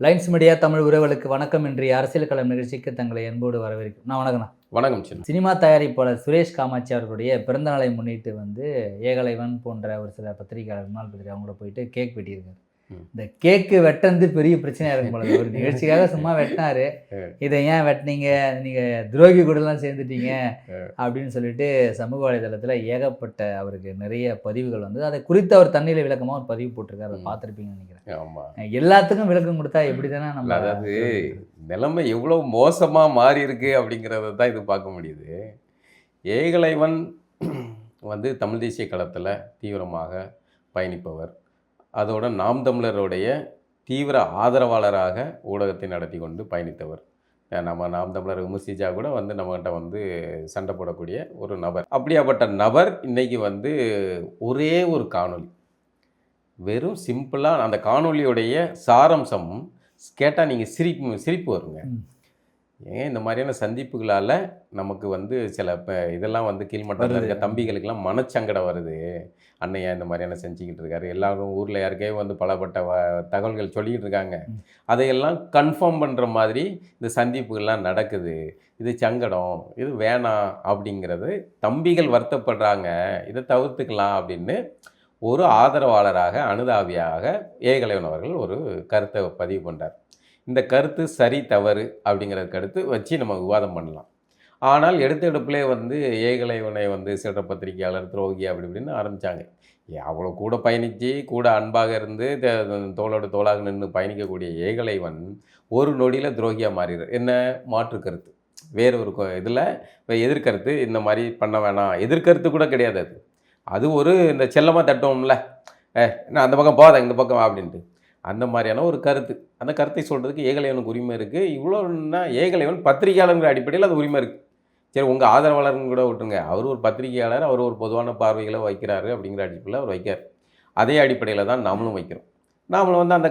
Lines media Tamil உறவுகளுக்கு வணக்கம். இன்றைய அரசியல் களம் நிகழ்ச்சிக்கு தங்களை அன்போடு வரவேற்கும். நான் வணக்கம்ண்ணா. வணக்கம் சின்ன. சினிமா தயாரிப்பாளர் சுரேஷ் காமாட்சி அவர்களுடைய பிறந்த நாளை முன்னிட்டு ஏகலைவன் போன்ற ஒரு சில பத்திரிகையாளர் முன்னாள் பத்திரிகை அவங்கள போயிட்டு கேக் வெட்டியிருக்காரு. இந்த கேக்கு வெட்டந்து பெரிய பிரச்சனையா இருக்கும் போல. ஒரு நிகழ்ச்சிக்காக சும்மா வெட்டினாரு, இதை ஏன் வெட்டினீங்க, நீங்க துரோகி கூடலாம் சேர்ந்துட்டீங்க அப்படின்னு சொல்லிட்டு சமூக வலைதளத்துல ஏகப்பட்ட அவருக்கு நிறைய பதிவுகள் வந்து அதை குறித்து அவர் தண்ணியில விளக்கமா ஒரு பதிவு போட்டிருக்காரு. அதை பார்த்துருப்பீங்கன்னு நினைக்கிறேன். எல்லாத்துக்கும் விளக்கம் கொடுத்தா எப்படிதானே நம்ம, அதாவது நிலைமை எவ்வளவு மோசமா மாறி இருக்கு அப்படிங்கிறத தான் இது பார்க்க முடியுது. ஏகலைவன் வந்து தமிழ் தேசிய களத்தில் தீவிரமாக பயணிப்பவர், அதோட நாம் தமிழருடைய தீவிர ஆதரவாளராக ஊடகத்தை நடத்தி கொண்டு பயணித்தவர். நம்ம நாம் தமிழர் விமர்சிச்சா கூட வந்து நம்மகிட்ட வந்து சண்டை போடக்கூடிய ஒரு நபர். அப்படியாப்பட்ட நபர் இன்னைக்கு வந்து ஒரே ஒரு காணொளி, வெறும் சிம்பிளாக அந்த காணொலியுடைய சாரம்சம் கேட்டால் நீங்கள் சிரிப்பு வருங்க. ஏன் இந்த மாதிரியான சந்திப்புகளால் நமக்கு வந்து சில இதெல்லாம் வந்து கீழ்மட்டத்தில் இருக்க தம்பிகளுக்கெல்லாம் மனச்சங்கடம் வருது. அண்ணையா இந்த மாதிரியான செஞ்சுக்கிட்டு இருக்காரு, எல்லாரும் ஊரில் யாருக்கே வந்து பலப்பட்ட தகவல்கள் சொல்லிக்கிட்டு இருக்காங்க. அதையெல்லாம் கன்ஃபார்ம் பண்ணுற மாதிரி இந்த சந்திப்புகள்லாம் நடக்குது. இது சங்கடம், இது வேணாம் அப்படிங்கிறது தம்பிகள் வருத்தப்படுறாங்க. இதை தவிர்த்துக்கலாம் அப்படின்னு ஒரு ஆதரவாளராக அனுதாபியாக ஏகலைவன் அவர்கள் ஒரு கருத்தை பதிவு பண்ணுறார். இந்த கருத்து சரி தவறு அப்படிங்கிறதுக்கு அடுத்து வச்சு நம்ம விவாதம் பண்ணலாம். ஆனால் எடுப்பிலே வந்து ஏகலைவனை வந்து சில பத்திரிகையாளர் துரோகி அப்படி இப்படின்னு ஆரம்பித்தாங்க. அவ்வளோ கூட பயணித்து கூட அன்பாக இருந்து தோளோடு தோளாக நின்று பயணிக்கக்கூடிய ஏகலைவன் ஒரு நொடியில் துரோகியாக மாறிடுறார். என்ன மாற்று கருத்து, வேறு ஒரு இதில் எதிர்கருத்து, இந்த மாதிரி பண்ண வேணாம், எதிர்கருத்து கூட கிடையாது. அது ஒரு இந்த செல்லமாக தட்டுவோம்ல, நான் அந்த பக்கம் போதேன் இந்த பக்கம் அப்படின்ட்டு, அந்த மாதிரியான ஒரு கருத்து. அந்த கருத்தை சொல்கிறதுக்கு ஏகலைவனுக்கு உரிமை இருக்குது. இவ்வளோன்னா ஏகலைவன் பத்திரிகையாளர்கள் அடிப்படையில் அது உரிமை இருக்குது. சரி, உங்கள் ஆதரவாளர்னு கூட விட்டுருங்க, அவர் ஒரு பத்திரிகையாளர், அவர் ஒரு பொதுவான பார்வைகளை வைக்கிறாரு அப்படிங்கிற அடிப்படையில் அவர் வைக்கார். அதே அடிப்படையில் தான் நம்மளும் வைக்கிறோம். நாமளும் வந்து அந்த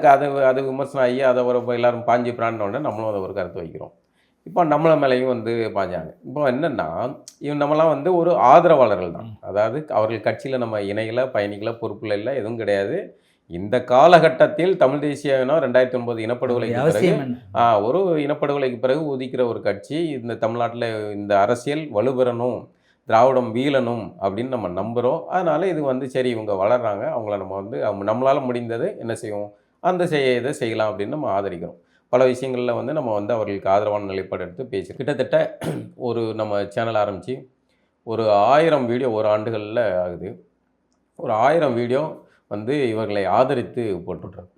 அது விமர்சனம் ஆகி அதை ஒரு எல்லோரும் பாஞ்சு பிராண்டோடனே நம்மளும் அதை ஒரு கருத்து வைக்கிறோம். இப்போ நம்மள மேலேயும் வந்து பாஞ்சாங்க. இப்போ என்னென்னா, நம்மளாம் வந்து ஒரு ஆதரவாளர்கள் தான். அதாவது அவர்கள் கட்சியில் நம்ம இணைகளை பயணிகளை பொறுப்பில் இல்லை, எதுவும் கிடையாது. இந்த காலகட்டத்தில் தமிழ் தேசியம்னா 2009 இனப்படுகொலைக்கு பிறகு ஒரு இனப்படுகொலைக்கு பிறகு ஒதுக்கிற ஒரு கட்சி. இந்த தமிழ்நாட்டில் இந்த அரசியல் வலுப்பெறணும், திராவிடம் வீழணும் அப்படின்னு நம்ம நம்புகிறோம். அதனால் இது வந்து சரி, இவங்க வளர்கிறாங்க, அவங்கள நம்ம வந்து நம்மளால் முடிந்தது என்ன செய்வோம், அந்த இதை செய்யலாம் அப்படின்னு நம்ம ஆதரிக்கிறோம். பல விஷயங்களில் வந்து நம்ம வந்து அவர்களுக்கு ஆதரவான நிலைப்பாடு எடுத்து பேசுகிறோம். கிட்டத்தட்ட ஒரு நம்ம சேனல் ஆரம்பித்து ஒரு 1000 வீடியோ ஒரு ஆண்டுகளில் ஆகுது. ஒரு 1000 வீடியோ வந்து இவர்களை ஆதரித்து போட்டுட்றாங்க.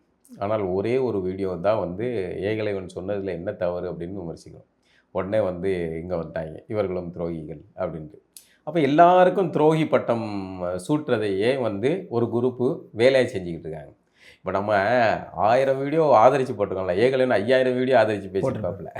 ஆனால் ஒரே ஒரு வீடியோ தான் வந்து ஏகலைவன் சொன்னதில் என்ன தவறு அப்படின்னு விமர்சிக்கிறோம். உடனே வந்து இங்கே வந்துட்டாங்க, இவர்களும் துரோகிகள் அப்படின்ட்டு. அப்போ எல்லாருக்கும் துரோகி பட்டம் சூட்டுறதையே வந்து ஒரு குரூப்பு வேலையை செஞ்சுக்கிட்டு இருக்காங்க. இப்போ நம்ம 1000 வீடியோ ஆதரித்து போட்டிருக்கோம்ல, ஏகலைவன் 5000 வீடியோ ஆதரித்து பேசியிருப்பாப்புல.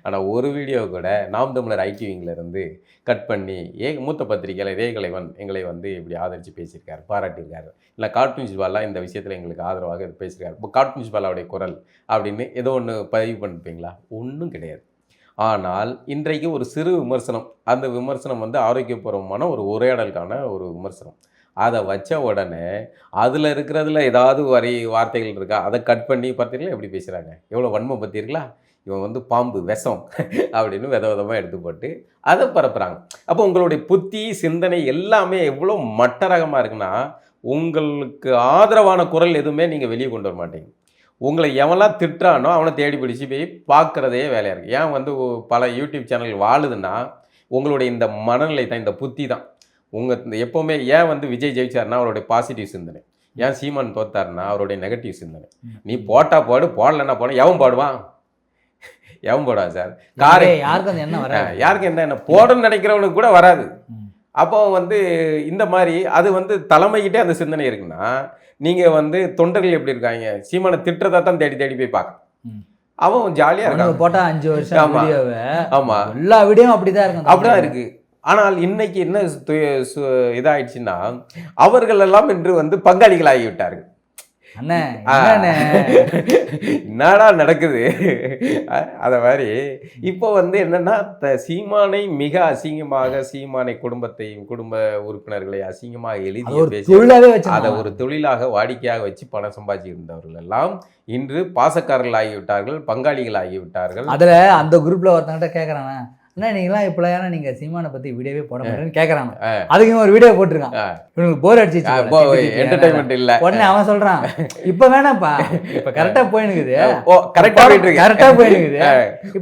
ஆனால் ஒரு வீடியோ கூட நாம் தமிழர் ஐடிவிங்கிலேருந்து கட் பண்ணி மூத்த பத்திரிகையாளர் ஏகலைவன் எங்களை வந்து இப்படி ஆதரித்து பேசியிருக்காரு, பாராட்டியிருக்காரு, இல்லை கார்ட்டூன் ஜிபாலா இந்த விஷயத்தில் எங்களுக்கு ஆதரவாக பேசியிருக்காரு, இப்போ கார்ட்டூன் ஜிபாலாவுடைய குரல் அப்படின்னு ஏதோ ஒன்று பதிவு பண்ணிருப்பீங்களா? ஒன்றும் கிடையாது. ஆனால் இன்றைக்கு ஒரு சிறு விமர்சனம், அந்த விமர்சனம் வந்து ஆரோக்கியபூர்வமான ஒரு உரையாடலுக்கான ஒரு விமர்சனம். அதை வச்ச உடனே அதில் இருக்கிறதுல ஏதாவது வார்த்தைகள் இருக்கா, அதை கட் பண்ணி பார்த்தீங்களா எப்படி பேசுகிறாங்க, எவ்வளோ வன்மை பார்த்தீர்களா, இவன் வந்து பாம்பு விஷம் அப்படின்னு விதமாக எடுத்து போட்டு அதை பரப்புகிறாங்க. அப்போ உங்களுடைய புத்தி சிந்தனை எல்லாமே எவ்வளோ மட்டரகமாக இருக்குன்னா, உங்களுக்கு ஆதரவான குரல் எதுவுமே நீங்கள் வெளியே கொண்டு வர மாட்டீங்க. உங்களை எவெல்லாம் திட்டுறானோ அவனை தேடி பிடிச்சி போய் பார்க்குறதே வேலையாக இருக்குது. ஏன் வந்து பல யூடியூப் சேனல் வாழுதுன்னா உங்களுடைய இந்த மனநிலை தான், இந்த புத்தி தான். உங்கள் எப்போவுமே ஏன் வந்து விஜய் ஜெயிச்சார்னா அவருடைய பாசிட்டிவ் சிந்தனை, ஏன் சீமான் தோத்தாருன்னா அவருடைய நெகட்டிவ் சிந்தனை. நீ போட்டா போடு, போடலன்னா போன எவன் போடுவான், எவன் போடுவான் சார்? யாருக்கும் என்ன போடணும்னு நினைக்கிறவனுக்கு கூட வராது. அப்போ வந்து இந்த மாதிரி அது வந்து தலைமைக்கிட்டே அந்த சிந்தனை இருக்குன்னா, நீங்கள் வந்து தொண்டர்கள் எப்படி இருக்காங்க, சீமானை திட்டுறதா தான் தேடி தேடி போய் பார்க்க. அவன் ஜாலியாக இருக்கான். போட்டா 5 வருஷம் ஆமாம், எல்லா வீடியோவும் அப்படிதான் இருக்கு. ஆனால் இன்னைக்கு என்ன இதாயிடுச்சுன்னா, அவர்கள் எல்லாம் இன்று வந்து பங்காளிகள் ஆகிவிட்டார்கள். அண்ணே என்னண்ணே? என்னடா நடக்குது அத மாதிரி இப்போ வந்து என்னன்னா சீமானை மிக அசிங்கமாக சீமானை குடும்ப உறுப்பினர்களை அசிங்கமாக அது எழுதிய ஒரு பேசி தொழிலாவே அதை வச்சு ஒரு தொழிலாக வாடிக்கையாக வச்சு பணம் சம்பாதிச்சு இருந்தவர்கள் எல்லாம் இன்று பாசக்காரர்கள் ஆகிவிட்டார்கள், பங்காளிகள் ஆகிவிட்டார்கள். அதுல அந்த குரூப்ல ஒருத்தங்கிட்ட கேக்குறாங்க, அண்ணா நீங்களாம் இப்பெல்லாம் நீங்க சீமானை பத்தி வீடியோவே போட மாட்டேன்னு கேக்குறாங்க. அதுக்கு இவன் ஒரு வீடியோ போட்டிருக்கான். இவனுக்கு போர் அடிச்சிச்சு போல. என்டர்டைன்மெண்ட் இல்ல. உடனே அவன் சொல்றான், இப்ப வேணாம்ப்பா, இப்ப கரெக்டா போயினுக்குது, கரெக்டா போயிட்டு இருக்கு, கரெக்டா போயினுக்குது,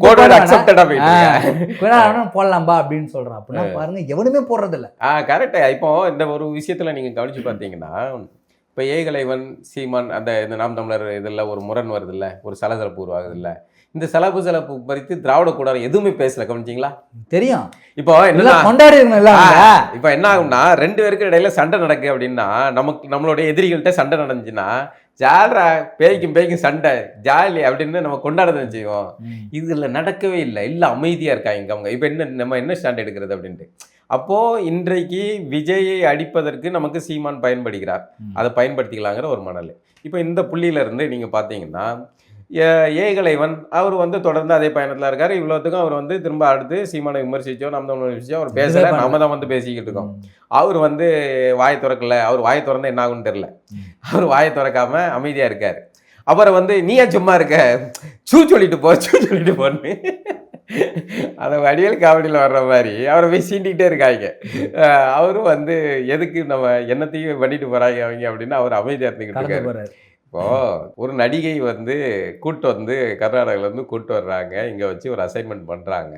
கோட் அக்செப்டடா போயிட்டு இருக்கு, போடலாம்பா அப்படின்னு சொல்றான். அப்படின்னா பாருங்க, எவனுமே போடுறது இல்ல. கரெக்டா. இப்போ இந்த ஒரு விஷயத்துல நீங்க கவனிச்சு பார்த்தீங்கன்னா, இப்போ ஏகலைவன் சீமான் அந்த இந்த நாம் தமிழர் இதில் ஒரு முரண் வருது இல்லை, ஒரு சலசலப்பு உருவாகுது இல்லை, இந்த சலப்பு பறித்து திராவிட கூடாரம் எதுவுமே பேசல. கவனிச்சிங்களா? தெரியும். இப்போ என்ன கொண்டாடி இப்போ என்ன ஆகும்னா, 2 பேருக்கு இடையில சண்டை நடக்கு அப்படின்னா, நம்மளுடைய எதிரிகள்கிட்ட சண்டை நடந்துச்சுன்னா, ஜாலரா பேய்க்கும் சண்டை ஜாலி அப்படின்னு நம்ம கொண்டாட நினைச்சுக்கோம். இதுல நடக்கவே இல்லை, இல்லை அமைதியா இருக்காங்க அவங்க. இப்போ நம்ம என்ன ஸ்டாண்ட் எடுக்கிறது அப்படின்ட்டு. அப்போ இன்றைக்கு விஜயை அடிப்பதற்கு நமக்கு சீமான் பயன்படுகிறார், அதை பயன்படுத்திக்கலாங்கிற ஒரு மனநிலை. இப்போ இந்த புள்ளியில இருந்து நீங்க பாத்தீங்கன்னா, ஏகலைவன் அவர் வந்து தொடர்ந்து அதே பயணத்தில் இருக்காரு. இவ்வளோத்துக்கும் அவர் வந்து திரும்ப அடுத்து சீமானை விமர்சிச்சோ நம்ம விமர்சிச்சோ அவர் பேசல, நம்ம தான் வந்து பேசிக்கிட்டு இருக்கோம். அவர் வந்து வாயை திறக்கல. அவர் வாயை திறந்தா என்ன ஆகுன்னு தெரியல. அவர் வாயை திறக்காம அமைதியா இருக்காரு. அப்புறம் வந்து நீ ஏன் சும்மா இருக்க, சொல்லிட்டு போன்னு அதை வடிவேல் காமெடியில் வர்ற மாதிரி அவரை போய் சீண்டிக்கிட்டே இருக்காங்க. அவரும் வந்து எதுக்கு நம்ம என்னத்தையும் பண்ணிட்டு போறாங்க அவங்க அப்படின்னு அவர் அமைதியா இருந்துக்கிட்டு இருக்காரு. இப்போ ஒரு நடிகை வந்து கர்நாடகாவிலேருந்து கூட்டு வர்றாங்க, இங்கே வச்சு ஒரு அசைன்மெண்ட் பண்ணுறாங்க.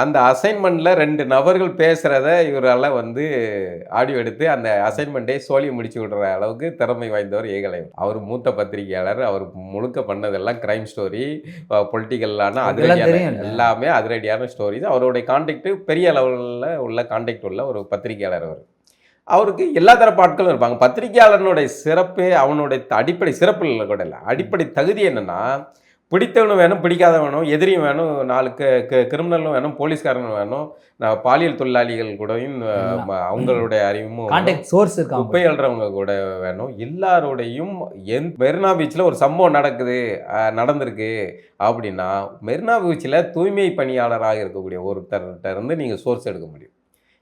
அந்த அசைன்மெண்ட்டில் 2 நபர்கள் பேசுகிறத இவரால் வந்து ஆடியோ எடுத்து அந்த அசைன்மெண்ட்டே சோழியை முடிச்சு விடுற அளவுக்கு திறமை வாய்ந்தவர் ஏகலைவன். அவர் மூத்த பத்திரிகையாளர். அவர் முழுக்க பண்ணதெல்லாம் கிரைம் ஸ்டோரி, பொலிட்டிக்கலான அதிரடியான எல்லாமே அதிரடியான ஸ்டோரிஸ். அவருடைய கான்டாக்ட் பெரிய லெவலில் உள்ள கான்டாக்ட் உள்ள ஒரு பத்திரிகையாளர். அவருக்கு எல்லா தரப்பு ஆட்களும் இருப்பாங்க. பத்திரிகையாளனுடைய சிறப்பே அவனுடைய அடிப்படை சிறப்பு இல்லை கூட இல்லை, அடிப்படை தகுதி என்னன்னா, பிடித்தவனும் வேணும், பிடிக்காதவனும், எதிரியும் வேணும், 4 கிரிமினலும் வேணும், போலீஸ்காரனும் வேணும், பாலியல் தொழிலாளிகள் கூடயும் அவங்களுடைய அறிவும் சோர்ஸ் குப்பை அல்றவங்க கூட வேணும். எல்லாரோடையும் மெரினா பீச்சில் ஒரு சம்பவம் நடந்திருக்கு அப்படின்னா, மெரினா பீச்சில் தூய்மை பணியாளராக இருக்கக்கூடிய ஒருத்தர்கிட்ட இருந்து நீங்கள் சோர்ஸ் எடுக்க முடியும்.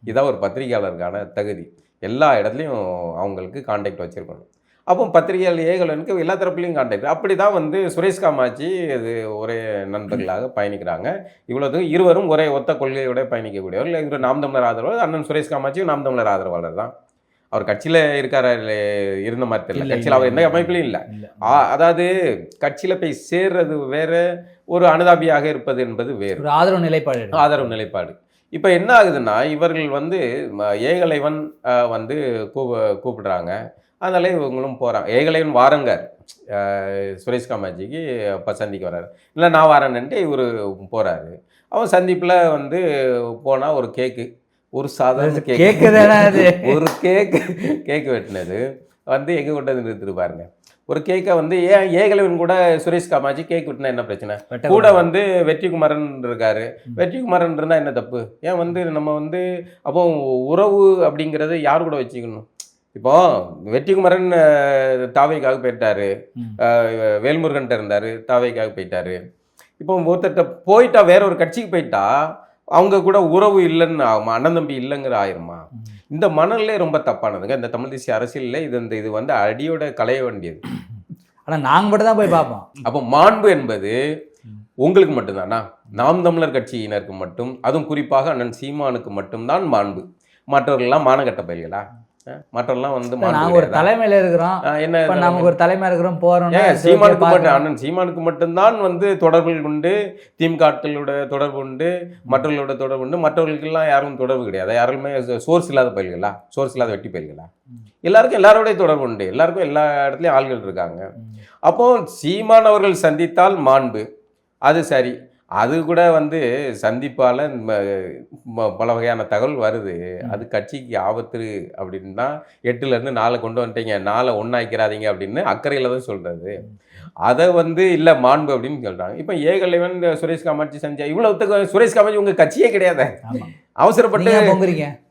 இதான் ஒரு பத்திரிகையாளருக்கான தகுதி. எல்லா இடத்துலையும் அவங்களுக்கு கான்டாக்ட் வச்சுருக்கணும். அப்போ பத்திரிகையாளர் ஏகலைவனுக்கு எல்லா தரப்புலையும் கான்டாக்ட். அப்படி தான் வந்து சுரேஷ் காமாட்சி இது ஒரே நண்பர்களாக பயணிக்கிறாங்க. இவ்வளோத்துக்கும் இருவரும் ஒரே ஒத்த கொள்கையோட பயணிக்கக்கூடியவர். இல்லை, இவர் நாம் தமிழர் ஆதரவாளர். அண்ணன் சுரேஷ் காமாட்சியும் நாம் தமிழர் ஆதரவாளர் தான். அவர் கட்சியில் இருந்த மாதிரி தெரியல. கட்சியில் அவர் எந்த அமைப்பிலையும் இல்லை. அதாவது கட்சியில் போய் சேர்றது வேற, ஒரு அனுதாபியாக இருப்பது என்பது வேறு. ஆதரவு நிலைப்பாடு. இப்போ என்ன ஆகுதுன்னா, இவர்கள் வந்து ஏகலைவன் வந்து கூப்பிடுறாங்க, அதனால இவங்களும் போகிறாங்க. ஏகலைவன் வாரங்கார் சுரேஷ் காமாட்சிக்கு இப்போ சந்திக்க வர்றாரு. இல்லை நான் வரேன்னுட்டு இவர் போகிறாரு. அவன் சந்திப்பில் வந்து போனால் ஒரு கேக்கு, ஒரு சாதாரண கேக்கு தானே, ஒரு கேக்கு வெட்டினது வந்து எங்கே கொண்டு வந்து நிறுத்துட்டு பாருங்க. ஒரு கேக்கை வந்து ஏகலைவன் கூட சுரேஷ் காமாட்சி கேக் வெட்டினா என்ன பிரச்சனை? கூட வந்து வெற்றிக்குமரன் இருக்காரு. வெற்றிக்குமரன் இருந்தால் என்ன தப்பு? ஏன் வந்து நம்ம வந்து அப்போ உறவு அப்படிங்கிறத யார் கூட வச்சுக்கணும்? இப்போ வெற்றிக்குமரன் தாவைக்காக போயிட்டாரு, வேல்முருகன்ட்ட இருந்தார், தாவைக்காக போயிட்டாரு. இப்போ ஒருத்தர்கிட்ட போயிட்டா, வேற ஒரு கட்சிக்கு போயிட்டா அவங்க கூட உறவு இல்லைன்னு ஆகுமா, அண்ணன் தம்பி இல்லைங்கிற ஆயிருமா? இந்த மனநிலை ரொம்ப தப்பானதுங்க. இந்த தமிழ் தேசிய அரசியலில் இது வந்து அடியோட களைய வேண்டியது. ஆனால் நாங்கள் மட்டும் தான் போய் பார்ப்போம். அப்போ மாண்பு என்பது உங்களுக்கு மட்டும்தானா? நாம் தமிழர் கட்சியினருக்கு மட்டும், அதுவும் குறிப்பாக அண்ணன் சீமானுக்கு மட்டும்தான் மாண்பு. மற்றவர்கள்லாம் மானகட்ட பயிர்களா? மற்றெல்லாம் வந்து நாங்கள் ஒரு தலைமையில் இருக்கிறோம், என்ன நமக்கு ஒரு தலைமையாக இருக்கிறோம், போகிறோம். சீமானுக்கு மட்டும், அண்ணன் சீமானுக்கு மட்டும்தான் வந்து தொடர்புகள் உண்டு, திமுககளோட தொடர்பு உண்டு, மற்றவர்களோட தொடர்பு உண்டு. மற்றவர்களுக்கெல்லாம் யாரும் தொடர்பு கிடையாது. யாருமே சோர்ஸ் இல்லாத பயிர்களா? சோர்ஸ் இல்லாத வெட்டி பயிர்களா? எல்லாருக்கும் எல்லாரோடைய தொடர்பு உண்டு. எல்லாருக்கும் எல்லா இடத்துலையும் ஆள்கள் இருக்காங்க. அப்போ சீமான் அவர்கள் சந்தித்தால் மாண்பு, அது சரி. அது கூட வந்து சந்திப்பால் பல வகையான தகவல் வருது, அது கட்சிக்கு ஆபத்து அப்படின்னா 8லேருந்து 4 கொண்டு வந்துட்டீங்க, 4 ஒன்றாக்கிறாதீங்க அப்படின்னு அக்கறையில் தான் சொல்கிறது. அதை வந்து இல்லை மாண்பு அப்படின்னு சொல்கிறாங்க. இப்போ ஏகலைவன் சுரேஷ் காமாட்சி செஞ்சா இவ்வளோத்துக்கு சுரேஷ் காமாட்சி உங்கள் கட்சியே கிடையாது.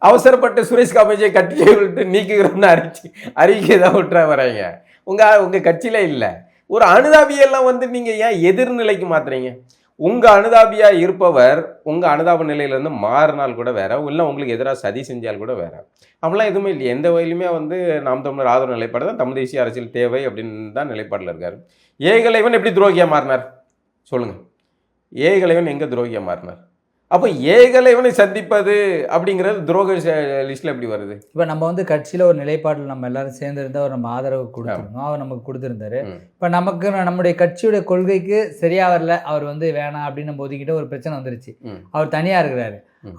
அவசரப்பட்டு சுரேஷ் காமாட்சியை கட்சியை விட்டு நீக்குகிறோம்னு அறிக்கை தான் விட்டுற வராங்க. உங்கள் கட்சியில் இல்லை. ஒரு அனுதாபியெல்லாம் வந்து நீங்கள் ஏன் எதிர்நிலைக்கு மாற்றுறீங்க? உங்கள் அனுதாபியாக இருப்பவர் உங்கள் அனுதாப நிலையிலேருந்து மாறினால் கூட வேற, இல்லை உங்களுக்கு எதிராக சதி செஞ்சால் கூட வேற. அப்படிலாம் எதுவுமே இல்லையே. எந்த வகையிலுமே வந்து நாம் தமிழர் ஆதரவு நிலைப்பாடு தான் தமிழ் தேசிய அரசியல் தேவை அப்படின்னு தான் நிலைப்பாட்டில் இருக்கார். ஏகலைவன் எப்படி துரோகியாக மாறினார் சொல்லுங்கள்? ஏகலைவன் எங்கே துரோகியாக மாறினார்? அப்போ ஏகலைவனை சந்திப்பது அப்படிங்கிறது துரோக லிஸ்ட்டில் எப்படி வருது? இப்போ நம்ம வந்து கட்சியில் ஒரு நிலைப்பாட்டில் நம்ம எல்லாரும் சேர்ந்து இருந்தால் அவர் நம்ம ஆதரவு கொடுத்துருந்தோம், அவர் நமக்கு கொடுத்துருந்தாரு. இப்போ நமக்கு நம்முடைய கட்சியுடைய கொள்கைக்கு சரியாக வரல, அவர் வந்து வேணாம் அப்படின்னு நம்ம ஒதுக்கிட்ட ஒரு பிரச்சனை வந்துருச்சு, அவர் தனியாக இருக்கிறாரு.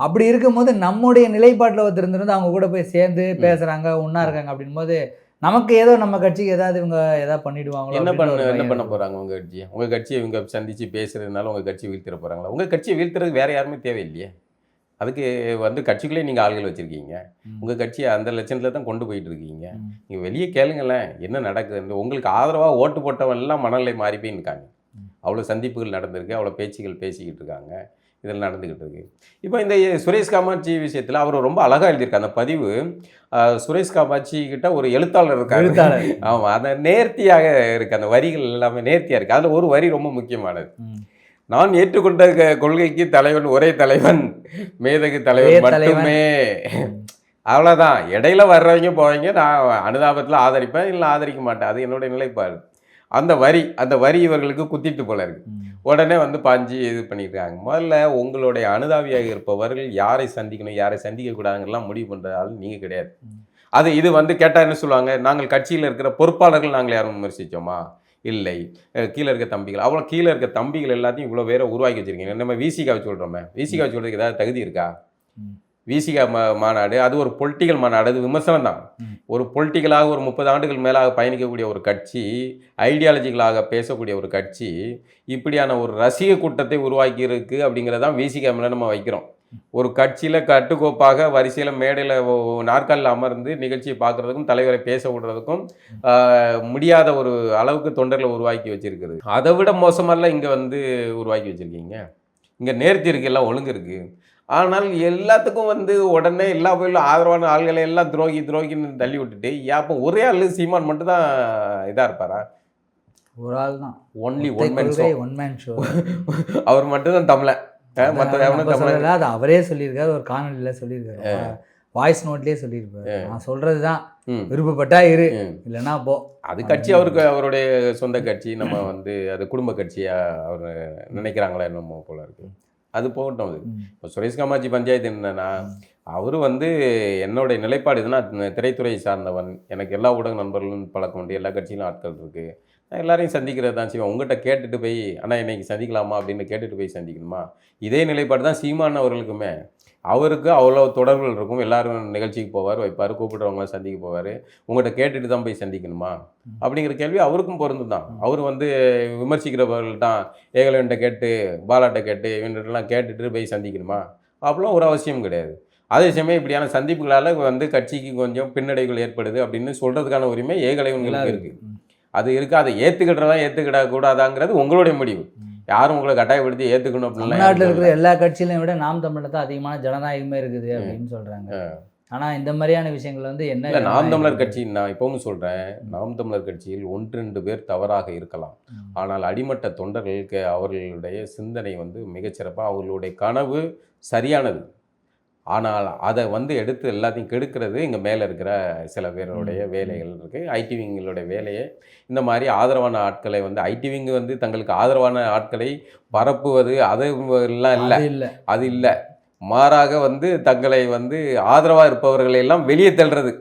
அப்படி இருக்கும்போது நம்முடைய நிலைப்பாட்டில் ஒருத்தர் இருந்திருந்து அவங்க கூட போய் சேர்ந்து பேசுகிறாங்க, ஒன்றா இருக்காங்க அப்படின்போது நமக்கு ஏதோ நம்ம கட்சிக்கு ஏதாவது இவங்க ஏதாவது பண்ணிடுவாங்களோ. என்ன பண்ண போகிறாங்க உங்கள் கட்சியை இவங்க சந்தித்து பேசுறதுனால உங்கள் கட்சி வீழ்த்திட போகிறாங்களா? உங்கள் கட்சியை வீழ்த்துறதுக்கு வேறு யாருமே தேவையில்லையே. அதுக்கு வந்து கட்சிக்குள்ளே நீங்கள் ஆள்கள் வச்சுருக்கீங்க. உங்கள் கட்சியை அந்த லட்சணத்தில் தான் கொண்டு போயிட்டு இருக்கீங்க. நீங்கள் வெளியே கேளுங்களேன் என்ன நடக்குது. உங்களுக்கு ஆதரவாக ஓட்டு போட்டவன் எல்லாம் மனநிலை மாறி போய் இருக்காங்க. அவ்வளோ சந்திப்புகள் நடந்திருக்கு, அவ்வளோ பேச்சுகள் பேசிக்கிட்டு இருக்காங்க, இதில் நடந்துக்கிட்டு இருக்கு. இப்போ இந்த சுரேஷ் காமாட்சி விஷயத்தில் அவர் ரொம்ப அழகாக எழுதியிருக்காரு அந்த பதிவு. சுரேஷ் காமாட்சி கிட்ட ஒரு எழுத்தாளர் இருக்காரு. ஆமாம், அந்த நேர்த்தியாக இருக்குது, அந்த வரிகள் எல்லாமே நேர்த்தியாக இருக்குது. அதில் ஒரு வரி ரொம்ப முக்கியமானது. நான் ஏற்றுக்கொண்ட கொள்கைக்கு தலைவன் ஒரே தலைவன், மேதகு தலைவன் மட்டுமே. அவ்வளோதான். இடையில வர்றவங்க போவீங்க, நான் அனுதாபத்தில் ஆதரிப்பேன், இல்லை ஆதரிக்க மாட்டேன், அது என்னுடைய நிலைப்பாடு. அந்த வரி இவர்களுக்கு குத்திட்டு போல இருக்கு. உடனே வந்து பாஞ்சு இது பண்ணியிருக்காங்க. முதல்ல உங்களுடைய அனுதாபியாக இருப்பவர்கள் யாரை சந்திக்கணும் யாரை சந்திக்கக்கூடாதுங்கெல்லாம் முடிவு பண்ணுறாலும் நீங்கள் கிடையாது. இது வந்து கேட்டால் என்ன சொல்லுவாங்க? நாங்கள் கட்சியில் இருக்கிற பொறுப்பாளர்கள் நாங்கள் யாரும் விமர்சித்தோமா? இல்லை. கீழே இருக்க தம்பிகள், அவ்வளோ கீழே இருக்க தம்பிகள் எல்லாத்தையும் இவ்வளோ வேற உருவாக்கி வச்சுருக்கீங்க. நம்ம விசிகாவை சொல்கிறோமே, விசிகாவை சொல்கிறதுக்கு ஏதாவது தகுதி இருக்கா? விசிகா மாநாடு அது ஒரு பொலிட்டிக்கல் மாநாடு, அது விமர்சனம் தான். ஒரு பொலிட்டிக்கலாக ஒரு 30 ஆண்டுகள் மேலாக பயணிக்கக்கூடிய ஒரு கட்சி, ஐடியாலஜிக்கலாக பேசக்கூடிய ஒரு கட்சி இப்படியான ஒரு ரசிக கூட்டத்தை உருவாக்கி இருக்கு அப்படிங்கிறதான் விசிகா மேலே நம்ம வைக்கிறோம். ஒரு கட்சியில் கட்டுக்கோப்பாக வரிசையில் மேடையில் நாற்காலில் அமர்ந்து நிகழ்ச்சியை பார்க்குறதுக்கும் தலைவரை பேச விடுறதுக்கும் முடியாத ஒரு அளவுக்கு தொண்டர்களை உருவாக்கி வச்சுருக்குது. அதை விட மோசமெல்லாம் இங்கே வந்து உருவாக்கி வச்சுருக்கீங்க. இங்கே நேர்த்தி இருக்குது, எல்லாம் ஒழுங்கு இருக்குது. ஆனால் எல்லாத்துக்கும் வந்து உடனே எல்லா கோயிலும் ஆதரவான ஆள்களை எல்லாம் துரோகின்னு தள்ளி விட்டுட்டு அப்போ ஒரே ஆள் சீமான் மட்டும் தான் இதாக இருப்பாரா? ஒரு ஆள் தான், ஒன்லி ஒன் மேன் ஷோ. அவர் மட்டும் தான் தமிழன், மற்ற அது அவரே சொல்லியிருக்காரு, ஒரு காணொலியில் சொல்லியிருக்காரு, வாய்ஸ் நோட்லேயே சொல்லியிருப்பாரு. நான் சொல்கிறது தான், விருப்பப்பட்டா இரு, இல்லைன்னா போ. அது கட்சி அவருக்கு அவருடைய சொந்த கட்சி, நம்ம வந்து அது குடும்ப கட்சியாக அவர் நினைக்கிறாங்களா என்னமோ போல இருக்கு. அது போகட்டும். அது இப்போ சுரேஷ் காமாட்சி பஞ்சாயத்து என்னன்னா, அவர் வந்து என்னுடைய நிலைப்பாடு இதுனா திரைத்துறை சார்ந்தவன், எனக்கு எல்லா ஊடக நண்பர்களும் பழக்கம் உண்டு, எல்லா கட்சியிலும் ஆட்கள் இருக்குது, நான் எல்லாரையும் சந்திக்கிறது தான் செய்வேன். உங்கள்கிட்ட கேட்டுட்டு போய் ஆனால் இன்னைக்கு சந்திக்கலாமா அப்படின்னு கேட்டுட்டு போய் சந்திக்கணுமா? இதே நிலைப்பாடு தான் சீமான் அவர்களுக்குமே. அவருக்கு அவ்வளோ தொடர்புகள் இருக்கும், எல்லாரும் நிகழ்ச்சிக்கு போவார், வைப்பார், கூப்பிடுறவங்களாம் சந்திக்க போவார். உங்கள்கிட்ட கேட்டுட்டு தான் போய் சந்திக்கணுமா அப்படிங்கிற கேள்வி அவருக்கும் பொருந்தும் தான். அவர் வந்து விமர்சிக்கிறவர்கள் தான் ஏகலைவன்கிட்ட கேட்டு பாலாட்ட கேட்டு இவன்கிட்டலாம் கேட்டுட்டு போய் சந்திக்கணுமா? அப்படிலாம் ஒரு அவசியம் கிடையாது. அதே சமயம் இப்படியான சந்திப்புகளால் வந்து கட்சிக்கு கொஞ்சம் பின்னடைவுகள் ஏற்படுது அப்படின்னு சொல்கிறதுக்கான உரிமை ஏகலைவன்களுக்கு இருக்குது. அது இருக்குது. அதை ஏற்றுக்கிடக்கூடாதாங்கிறது உங்களுடைய முடிவு. யாரும் உங்களை கட்டாயப்படுத்தி ஏற்றுக்கணும் அப்படின்னா. தமிழ்நாட்டில் இருக்கிற எல்லா கட்சியிலையும் விட நாம் தமிழர் தான் அதிகமான ஜனநாயகமே இருக்குது அப்படின்னு சொல்கிறாங்க. ஆனால் இந்த மாதிரியான விஷயங்கள் வந்து என்ன, நாம் தமிழர் கட்சி, நான் இப்பவும் சொல்கிறேன், நாம் தமிழர் கட்சியில் 1-2 பேர் தவறாக இருக்கலாம். ஆனால் அடிமட்ட தொண்டர்களுக்கு அவர்களுடைய சிந்தனை வந்து மிகச்சிறப்பாக, அவர்களுடைய கனவு சரியானது. ஆனால் அதை வந்து எடுத்து எல்லாத்தையும் கெடுக்கிறது இங்கே மேலே இருக்கிற சில பேருடைய வேலைகள் இருக்குது. ஐடிவிங்களுடைய வேலையை இந்த மாதிரி ஆதரவான ஆட்களை வந்து ஐடிவிங்க வந்து தங்களுக்கு ஆதரவான ஆட்களை பரப்புவது அது எல்லாம் இல்லை, அது இல்லை. மாறாக வந்து தங்களை வந்து ஆதரவாக இருப்பவர்களை எல்லாம் வெளியே தள்ளுறது,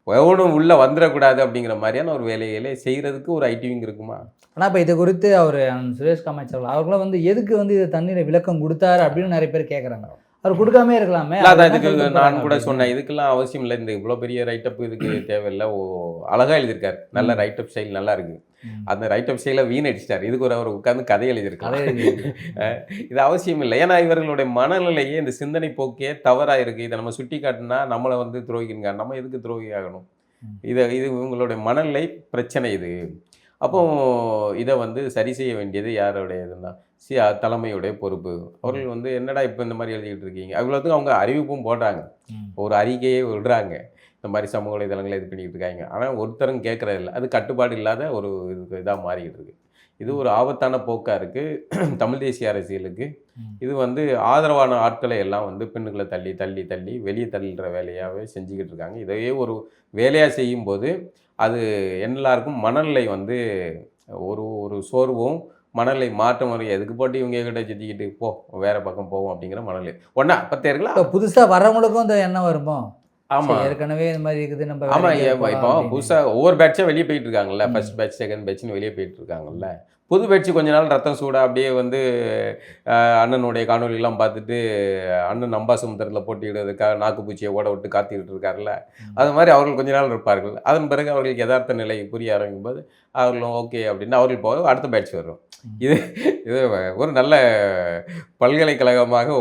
எவனும் உள்ளே வந்துடக்கூடாது அப்படிங்கிற மாதிரியான ஒரு வேலைகளை செய்கிறதுக்கு ஒரு ஐடிவிங் இருக்குமா? ஆனால் இப்போ இது குறித்து அவர் சுரேஷ் காமாட்சி அவர்களும் வந்து எதுக்கு வந்து இது தண்ணீரை விளக்கம் கொடுத்தாரு அப்படின்னு நிறைய பேர் கேட்குறாங்க. அவர் கொடுக்காமே இருக்கலாமே. அதான் இதுக்கு நான் கூட சொன்னேன், இதுக்கெல்லாம் அவசியம் இல்லை, இந்த இவ்வளோ பெரிய ரைட்டப் இதுக்கு தேவையில்லை. அழகாக எழுதியிருக்காரு, நல்ல ரைட்டப் ஸ்டைல் நல்லா இருக்குது. அந்த ரைட்டப் ஸ்டைலை வீணடிச்சிட்டார். இதுக்கு அவர் உட்காந்து கதை எழுதியிருக்காரு. இது அவசியம் இல்லை. ஏன்னா இவர்களுடைய மனநிலையே இந்த சிந்தனை போக்கே தவறாக இருக்குது. இதை நம்ம சுட்டி காட்டினா நம்மளை வந்து துரோகிங்க, நம்ம எதுக்கு துரோகி ஆகணும்? இது இவங்களுடைய மனநிலை பிரச்சனை இது. அப்போ இதை வந்து சரி செய்ய வேண்டியது யாருடையதுன்னா தலைமையுடைய பொறுப்பு. அவர்கள் வந்து என்னடா இப்போ இந்த மாதிரி எழுதிக்கிட்டு இருக்கீங்க, அவ்வளோத்துக்கும் அவங்க அறிவிப்பும் போடுறாங்க, ஒரு அறிக்கையை விடுறாங்க. இந்த மாதிரி சமூக வலைதளங்களை இது பண்ணிக்கிட்டு இருக்காங்க. ஆனால் ஒருத்தரும் கேட்குறது இல்லை. அது கட்டுப்பாடு இல்லாத ஒரு இதாக மாறிக்கிட்டு இருக்கு. இது ஒரு ஆபத்தான போக்காக இருக்குது தமிழ் தேசிய அரசியலுக்கு. இது வந்து ஆதரவான ஆட்களை எல்லாம் வந்து பெண்ணுகளை தள்ளி தள்ளி தள்ளி வெளியே தள்ளுற வேலையாகவே செஞ்சுக்கிட்டு இருக்காங்க. இதையே ஒரு வேலையாக செய்யும்போது அது எல்லாருக்கும் மனநிலை வந்து ஒரு சோர்வும் மனநிலை மாற்றம் வரும். எதுக்கு போட்டு இவங்க கிட்ட சுற்றிக்கிட்டு போ வேற பக்கம் போவோம் அப்படிங்கிற மனநிலை ஒன்றா பத்தேர்களா. புதுசாக வரவங்களுக்கும் இந்த எண்ணம் வருமோ? ஆமாம், ஏற்கனவே இந்த மாதிரி இருக்குது. நம்ம ஆமாம், இப்போ புதுசாக ஒவ்வொரு பேட்சாக வெளியே போயிட்டு இருக்காங்கல்ல. ஃபர்ஸ்ட் பேட்ச் செகண்ட் பேட்ச்னு வெளியே போயிட்டு இருக்காங்கல்ல. புது பேட்ச் கொஞ்ச நாள் ரத்தம் சூடாக அப்படியே வந்து அண்ணனுடைய காணொலியெல்லாம் பார்த்துட்டு அண்ணன் அம்பாசமுத்திரத்தில் போட்டியிடுறதுக்காக நாக்குப்பூச்சியை ஓட விட்டு காத்திக்கிட்டு இருக்காருல்ல. அது மாதிரி அவர்கள் கொஞ்ச நாள் இருப்பார்கள். அதன் பிறகு அவர்களுக்கு யதார்த்த நிலை புரிய ஆரம்பிக்கும் போது அவர்களும் ஓகே அப்படின்னு அவர்கள் போக அடுத்த பேட்ச் வரும். இது ஒரு நல்ல பல்கலைக்கழகமாக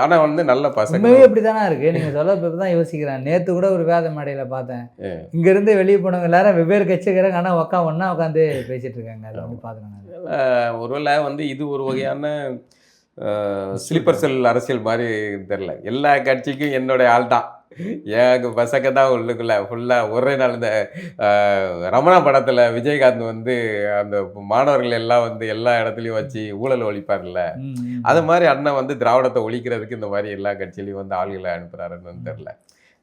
ஆனால் வந்து நல்ல பசங்க இப்படி தானே இருக்குது. நீங்கள் சொல்ல இப்போ தான் யோசிக்கிறேன். நேற்று கூட ஒரு வேத மேடையில் பார்த்தேன். இங்கேருந்து வெளியே போனவங்க எல்லாரும் வெவ்வேறு கட்சிக்கிறாங்க, ஆனால் ஒன்றா உட்காந்து பேசிகிட்டு இருக்காங்க. அதை வந்து பார்த்துக்கணும். ஒருவேளை வந்து இது ஒரு வகையான ஸ்லீப்பர் செல் அரசியல் மாதிரி தெரில. எல்லா கட்சிக்கும் என்னுடைய ஆள் தான், எனக்கு பசங்க தான் உள்ளுக்குள்ள ஃபுல்லாக ஒரே நாள். இந்த ரமணா படத்தில் விஜயகாந்த் வந்து அந்த மாணவர்கள் எல்லாம் வந்து எல்லா இடத்துலையும் வச்சு ஊழல் ஒழிப்பார்ல, அது மாதிரி அண்ணன் வந்து திராவிடத்தை ஒழிக்கிறதுக்கு இந்த மாதிரி எல்லா கட்சியிலையும் வந்து ஆள்களை அனுப்புகிறாருன்னு தெரில.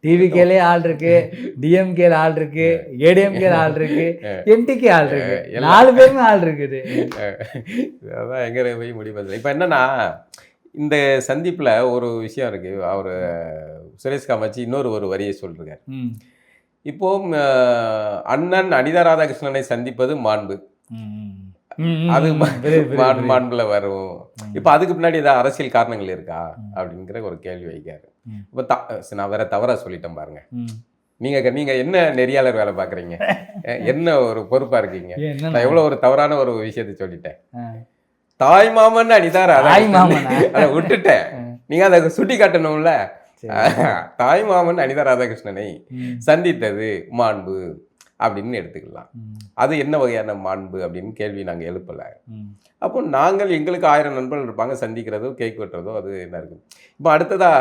டிவிகேலே ஆள் இருக்கு, டிஎம்கேல ஆள் இருக்கு, ஏடிஎம்கேல ஆள் இருக்கு, எம்டிகே ஆள் இருக்கு, 4 பேருமே ஆள் இருக்குது. அதான் எங்கே போய் முடிவு. இப்போ என்னன்னா இந்த சந்திப்பில் ஒரு விஷயம் இருக்கு. அவர் சுரேஷ் காமாட்சி ஒரு வரியை சொல்றாரு. இப்போ அண்ணன் அனிதா ராதாகிருஷ்ணனை சந்திப்பது மாண்பு, அது மாண்புல வரும். இப்போ அதுக்கு பின்னாடி ஏதாவது அரசியல் காரணங்கள் இருக்கா அப்படிங்கிற ஒரு கேள்வி வைக்காரு. இப்போ நான் வேற தவறா சொல்லிட்டேன் பாருங்க. நீங்க என்ன நெறியாளர் வேலை பாக்குறீங்க, என்ன ஒரு பொறுப்பா இருக்கீங்க. நான் எவ்வளவு ஒரு தவறான ஒரு விஷயத்தை சொல்லிட்டேன். தாய் மாமன் அனிதா ராதாகிருஷ்ணன் அதை விட்டுட்டேன். நீங்க அதை சுட்டி காட்டணும்ல. தாய் மாமன் அனிதா ராதாகிருஷ்ணனை சந்தித்தது மாண்பு அப்படின்னு எடுத்துக்கலாம். அது என்ன வகையான மாண்பு அப்படின்னு கேள்வி நாங்கள் எழுப்பலை. அப்போ நாங்கள் எங்களுக்கு 1000 நண்பர்கள் இருப்பாங்க, சந்திக்கிறதோ கேக் வெட்டுறதோ அது என்ன இருக்குது. இப்போ அடுத்ததா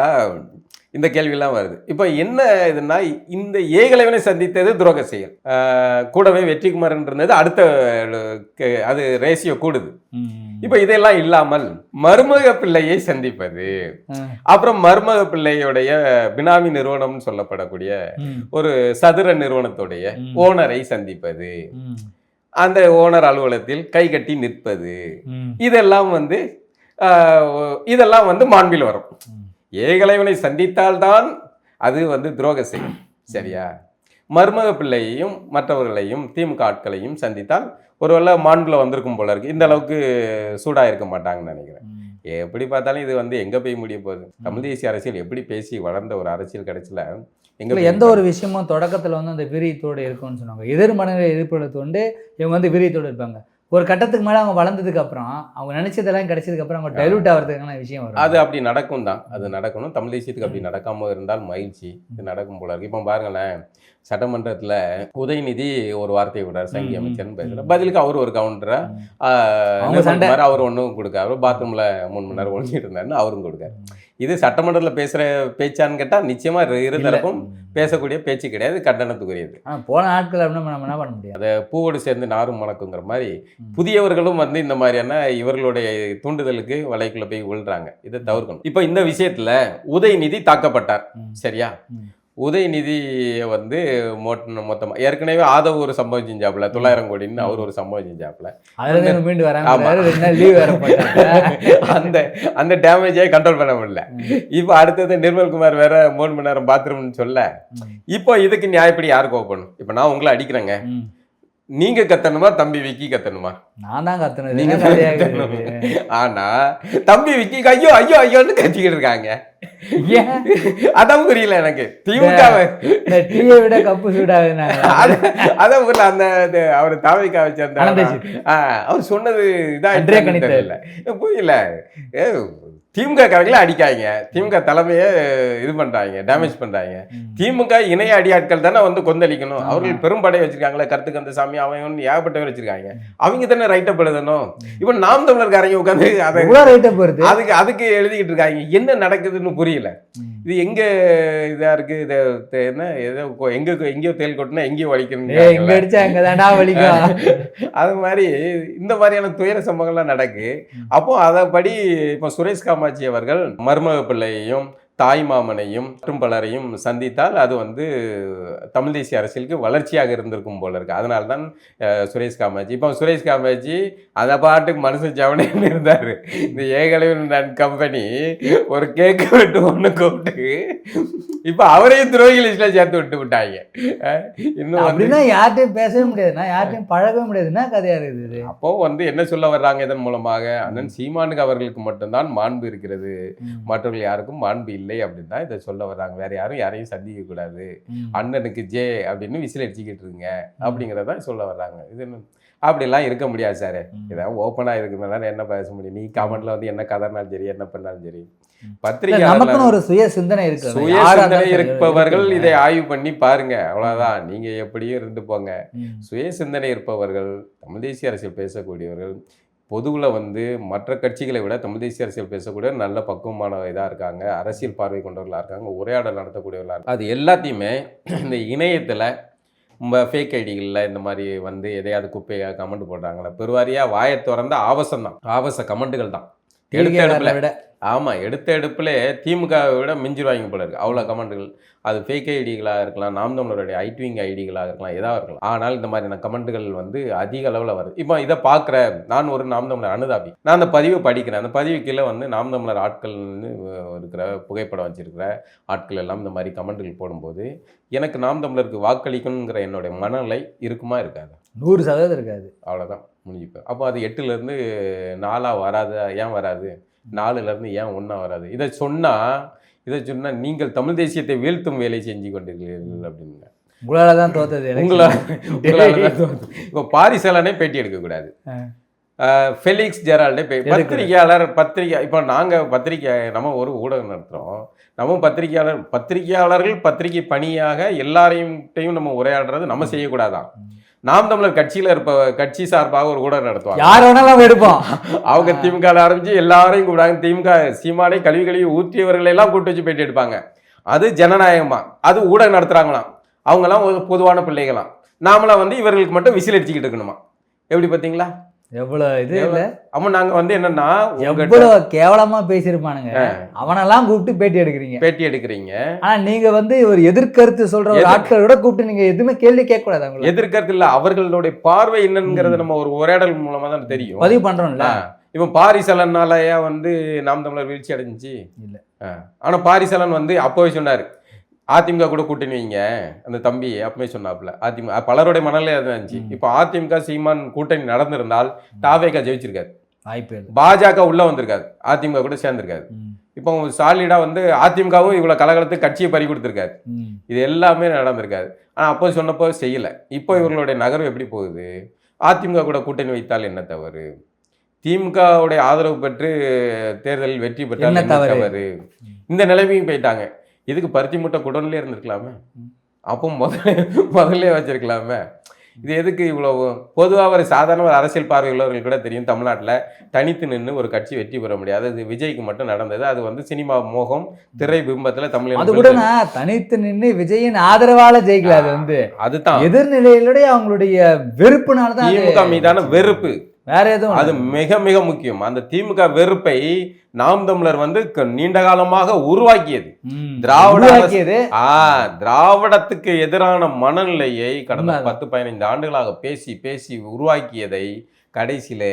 இந்த கேள்வியெல்லாம் வருது. இப்போ என்ன இதுன்னா, இந்த ஏகலைவனை சந்தித்தது துரோக செயல், கூடவே வெற்றிக்குமாரன் இருந்தது அடுத்த, அது ரேசியோ கூடுது. இப்போ இதெல்லாம் இல்லாமல் மருமக பிள்ளையை சந்திப்பது, அப்புறம் மருமக பிள்ளையுடைய பினாமி நிறுவனம்னு சொல்லப்படக்கூடிய ஒரு சதுர நிறுவனத்துடைய ஓனரை சந்திப்பது, அந்த ஓனர் அலுவலகத்தில் கை கட்டி நிற்பது, இதெல்லாம் வந்து மாண்பில் வரும். ஏகலைவனை சந்தித்தால்தான் அது வந்து துரோக செயல், சரியா? மருமக பிள்ளையையும் மற்றவர்களையும் திமுக ஆட்களையும் சந்தித்தால் ஒருவேளை மாண்புல வந்திருக்கும் போல இருக்கு. இந்த அளவுக்கு சூடாக இருக்க மாட்டாங்கன்னு நினைக்கிறேன். எப்படி பார்த்தாலும் இது வந்து எங்கே போய் முடிய போகுது. தமிழ் தேசிய அரசியல் எப்படி பேசி வளர்ந்த ஒரு அரசியல் கடைசியில் எந்த ஒரு விஷயமும் தொடக்கத்தில் வந்து அந்த வீரியத்தோடு இருக்கும்னு சொன்னாங்க. எதிர்மனநிலை எதிர்ப்புறது வந்து இவங்க வந்து வீரியத்தோடு இருப்பாங்க. ஒரு கட்டத்துக்கு மேலே அவங்க வளர்ந்ததுக்கு அப்புறம் அவங்க நினைச்சதெல்லாம் கிடைச்சதுக்கு அப்புறம் அவங்க டைலூட் ஆகிறதுக்கான விஷயம் வரும். அது அப்படி நடக்கும் தான், அது நடக்கணும். தமிழ் தேசியத்துக்கு அப்படி நடக்காமல் இருந்தால் மகிழ்ச்சி. இது நடக்கும் போல இருக்கு. இப்போ பாருங்களேன், சட்டமன்றத்தில் உதயநிதி ஒரு வார்த்தையை விடுறாரு, சங்கி அமைச்சர்னு பேசுகிறார். பதிலுக்கு அவர் ஒரு கவுண்டரை அவர் ஒன்றும் கொடுக்காரு. பாத்ரூமில் 3 மணி நேரம் ஒழிஞ்சிட்டு இருந்தாருன்னு அவரும் கொடுக்காரு. இது சட்டமன்றத்தில் பேசுகிற பேச்சான்னு கேட்டால் நிச்சயமாக இருதரப்பும் பேசக்கூடிய பேச்சு கிடையாது, கண்டனத்துக்குரியது. போன நாட்கள் அப்படின்னு நம்ம என்ன பண்ண முடியாது. அதை பூவோடு சேர்ந்து நாரும் மணக்குங்கிற மாதிரி புதியவர்களும் வந்து இந்த மாதிரியான இவர்களுடைய தூண்டுதலுக்கு வலைக்குள்ள போய் விழுறாங்க. இதை தவிர்க்கணும். இப்போ இந்த விஷயத்தில் உதயநிதி தாக்கப்பட்டார், சரியா? உதயநிதியை வந்து மொத்தமாக ஏற்கனவே ஆதவ் ஒரு சம்பவம் செஞ்சாப்புல, 900 கோடின்னு அவர் ஒரு சம்பவம் செஞ்சாப்புல, அந்த டேமேஜே கண்ட்ரோல் பண்ண முடியல. இப்போ அடுத்தது நிர்மல்குமார் வேற 3 மணி நேரம் பாத்ரூம்னு சொல்ல, இப்போ இதுக்கு நியாயப்படி யார் கோவப்படணும்? இப்போ நான் உங்களை அடிக்கிறேங்க, நீங்க கத்தணுமா தம்பி விக்கி கத்தணுமா? நான் தான் கத்தணும். ஆனா தம்பி விக்கி ஐயோ ஐயோ ஐயோன்னு கத்திக்கிட்டு இருக்காங்க. அதான் புரியல எனக்கு. திமுக விட கப்பு சூடாகுது. அதான் புரியல. அந்த அவர் தாவைக்கா வச்சிருந்தாரு, அவர் சொன்னது இதான் தெரியல, புரியல. திமுக காரங்களே அடிக்காங்க, திமுக தலைமையை இது பண்றாங்க, டேமேஜ் பண்றாங்க. திமுக இணைய அடியாட்கள் தானே வந்து கொந்தளிக்கணும். அவர்கள் பெரும்படை வச்சிருக்காங்களே, கருத்துக்கு அந்த சாமி அவன் ஏகப்பட்டவர் வச்சிருக்காங்க, அவங்க தானே ரைட்டப் எழுதணும். இப்போ நாம் தமிழர்காரங்க உட்காந்து அதுக்கு எழுதிக்கிட்டு இருக்காங்க. என்ன நடக்குதுன்னு புரியல. இது எங்க இதா இருக்கு, இதை என்ன ஏதோ எங்கேயோ தேல் கொட்டினா எங்கேயோ எங்க வலிக்கணும். அடிச்சா அங்கதான்டா வலிக்கும். அது மாதிரி இந்த மாதிரியான துயர சம்பவங்கள்லாம் நடக்கு. அப்போ அதப்படி இப்போ சுரேஷ் காமாட்சி அவர்கள் மருமக பிள்ளையையும் தாய் மாமனையும் மற்றும் பலரையும் சந்தித்தால் அது வந்து தமிழ் தேசிய அரசியலுக்கு வளர்ச்சியாக இருந்திருக்கும் போல இருக்கு. அதனால தான் சுரேஷ் காமாட்சி இப்போ சுரேஷ் காமாட்சி அதை பாட்டுக்கு மனசு ஜவனேன்னு இருந்தார். இந்த ஏகலைவன் கம்பெனி ஒரு கேக்கு வெட்டு ஒன்று கூப்பிட்டு இப்போ அவரையும் துரோகி லிஸ்ட்ல சேர்த்து விட்டு விட்டாங்க. இன்னும் அப்படின்னா யார்கிட்டையும் பேசவே முடியாது, நான் யார்கிட்டையும் பழகவே முடியாது. என்ன கதையா இருக்குது? அப்போ வந்து என்ன சொல்ல வர்றாங்க இதன் மூலமாக, அண்ணன் சீமானுக்கு அவர்களுக்கு மட்டும்தான் மாண்பு இருக்கிறது, மற்றவர்கள் யாருக்கும் மாண்பு இல்லை அப்படின்னு தான் இதை சொல்ல வர்றாங்க. வேற யாரையும் சந்திக்க கூடாது, அண்ணனுக்கு ஜே அப்படின்னு விசில் அடிச்சுக்கிட்டு இருங்க அப்படிங்கிறதான் சொல்ல வர்றாங்க. இது அப்படிலாம் இருக்க முடியாது சார். இதான் ஓப்பனாக இருக்கு மேலே என்ன பேச முடியும்? நீ கமெண்ட்ல வந்து என்ன கதைனாலும் சரி, என்ன பண்ணாலும் சரி, நமக்குன்னு ஒரு சுய சிந்தனை இருக்கு. சுய சிந்தனை இருப்பவர்கள் இதை ஆய்வு பண்ணி பாருங்க, அவ்வளவுதான். நீங்க எப்படியும் இருந்து போங்க. சுய சிந்தனை இருப்பவர்கள், தமிழ் தேசிய அரசியல் பேசக்கூடியவர்கள், பொதுவில் வந்து மற்ற கட்சிகளை விட தமிழ் தேசிய அரசியல் பேசக்கூடிய நல்ல பக்குவமான இதாக இருக்காங்க, அரசியல் பார்வை கொண்டவர்களாக இருக்காங்க, உரையாடல் நடத்தக்கூடியவர்களாக இருக்காங்க. அது எல்லாத்தையுமே இந்த இணையத்தில் ஃபேக் ஐடிகளில் இந்த மாதிரி வந்து எதையாவது குப்பையாக கமெண்ட் போடுறாங்களே, பெருவாரியாக வாயை திறந்த ஆபாசம் தான், ஆபாச கமெண்ட்டுகள் தான். எடுத்த எடுப்பில் ஆமாம், எடுத்த எடுப்பில் திமுகவை விட மிஞ்சிருவாங்க போல இருக்குது. அவ்வளோ கமெண்ட்டுகள். அது ஃபேக் ஐடிகளாக இருக்கலாம், நாம் தமிழருடைய ஐட்விங் ஐடிகளாக இருக்கலாம், எதாக இருக்கலாம். ஆனால் இந்த மாதிரியான கமெண்ட்டுகள் வந்து அதிக அளவில் வருது. இப்போ இதை பார்க்குற நான் ஒரு நாம் தமிழர் அனுதாபி, நான் அந்த பதிவை படிக்கிறேன். அந்த பதிவு கீழே வந்து நாம் தமிழர் ஆட்கள்னு இருக்கிற புகைப்படம் வச்சிருக்கிற ஆட்கள் எல்லாம் இந்த மாதிரி கமெண்ட்டுகள் போடும்போது எனக்கு நாம் தமிழருக்கு வாக்களிக்கணுங்கிற என்னுடைய மனநிலை இருக்குமா இருக்காது? 100% இருக்காது. அவ்வளோதான், முடிஞ்சுப்பேன். அப்போ அது 8லேருந்து 4 வராது. ஏன் வராது? 4லேருந்து ஏன் 1 வராது? இதை சொன்னால் நீங்கள் தமிழ் தேசியத்தை வீழ்த்தும் வேலை செஞ்சு கொண்டிருக்கிறீர்கள் அப்படிங்க. உங்களால தான் தோத்தது. உங்களால் தான் தோத்தது. இப்போ பாரிசாலனே பேட்டி எடுக்கக்கூடாது, ஃபெலிக்ஸ் ஜெரால்டே பத்திரிகை இப்போ நாங்கள் பத்திரிகை, நம்ம ஒரு ஊடகம் நடத்துகிறோம், நம்ம பத்திரிகையாளர்கள் பத்திரிகை பணியாக எல்லாரையும் நம்ம உரையாடுறது நம்ம செய்யக்கூடாதான். நாம் தமிழர் கட்சி சார்பாக ஒரு ஊடகம் நடத்துவாங்க, யார் வேணாலும் எடுப்போம். அவங்க திமுக ஆரம்பிச்சு எல்லாரையும் கூப்பிடாங்க. திமுக சீமானை கழுவி ஊற்றியவர்களை எல்லாம் கூப்பிட்டு வச்சு பேட்டி எடுப்பாங்க. அது ஜனநாயகமா? அது ஊடகம் நடத்துறாங்களாம். அவங்கெல்லாம் ஒரு பொதுவான பிள்ளைகளாம். நாமளாம் வந்து இவர்களுக்கு மட்டும் விசில் அடிச்சுக்கிட்டு இருக்கணுமா? எப்படி பார்த்தீங்களா? எவ்வளவு இது இல்ல. அப்ப நாங்க வந்து என்னன்னா எவ்வளவு கேவலமா பேசியிருப்பானுங்க, அவனெல்லாம் கூப்பிட்டு பேட்டி எடுக்கிறீங்க. ஆனா நீங்க வந்து ஒரு எதிர்கருத்து சொல்ற ஒரு ஆட்களோட கூப்பிட்டு நீங்க எதுவுமே கேள்வி கேட்க கூடாது. எதிர்கருத்து இல்ல, அவர்களுடைய பார்வை என்னங்கிறது நம்ம ஒரு உரையாடல் மூலமா தான் தெரியும், பதிவு பண்றோம்ல. இப்ப பாரிசாலனாலயா வந்து நாம் தமிழர் வீழ்ச்சி அடைஞ்சிச்சு இல்ல. ஆனா பாரிசாலன் வந்து அப்பவே சொன்னாரு, அதிமுக கூட கூட்டணி வைங்க, அந்த தம்பி அப்பவே சொன்னாப்புல. அதிமுக பலருடைய மனநிலை இருந்துச்சு. இப்போ அதிமுக சீமான் கூட்டணி நடந்திருந்தால் தாவேகா ஜெயிச்சிருக்காரு, பாஜக உள்ள வந்திருக்காரு, அதிமுக கூட சேர்ந்திருக்காரு. இப்போ சாலிடா வந்து அதிமுகவும் இவ்வளவு கலகலத்துக்கு கட்சியை பறி கொடுத்துருக்காரு. இது எல்லாமே நடந்திருக்காரு. ஆனா அப்போ சொன்னப்போ செய்யல. இப்போ இவர்களுடைய நகர்வு எப்படி போகுது? அதிமுக கூட கூட்டணி வைத்தால் என்ன தவறு? திமுகவுடைய ஆதரவு பெற்று தேர்தலில் வெற்றி பெற்றால் என்ன தவறு? இந்த நிலைமையும் போயிட்டாங்க. இதுக்கு பருத்தி மூட்டை குடன்லேயே இருந்திருக்கலாமே, அப்போ முதல்ல வச்சிருக்கலாமே. இது எதுக்கு இவ்வளவு? பொதுவாக ஒரு சாதாரண ஒரு அரசியல் பார்வை உள்ளவர்கள் கூட தெரியும், தமிழ்நாட்டில் தனித்து நின்று ஒரு கட்சி வெற்றி பெற முடியாது. அது விஜய்க்கு மட்டும் நடந்தது. அது வந்து சினிமா மோகம், திரை பிம்பத்தில் தமிழ். அது கூட தனித்து நின்று விஜயின் ஆதரவால ஜெயிக்கல. அது வந்து அதுதான் எதிர்நிலையிலுடைய அவங்களுடைய வெறுப்புனால தான், திமுக மீதான வெறுப்பு, வேற எதுவும். அது மிக மிக முக்கியம். அந்த திமுக வெறுப்பை நாம் தமிழர் வந்து நீண்ட காலமாக உருவாக்கியது. திராவிடத்துக்கு எதிரான மனநிலையை கடந்த 10-15 ஆண்டுகளாக பேசி பேசி உருவாக்கியதை கடைசியில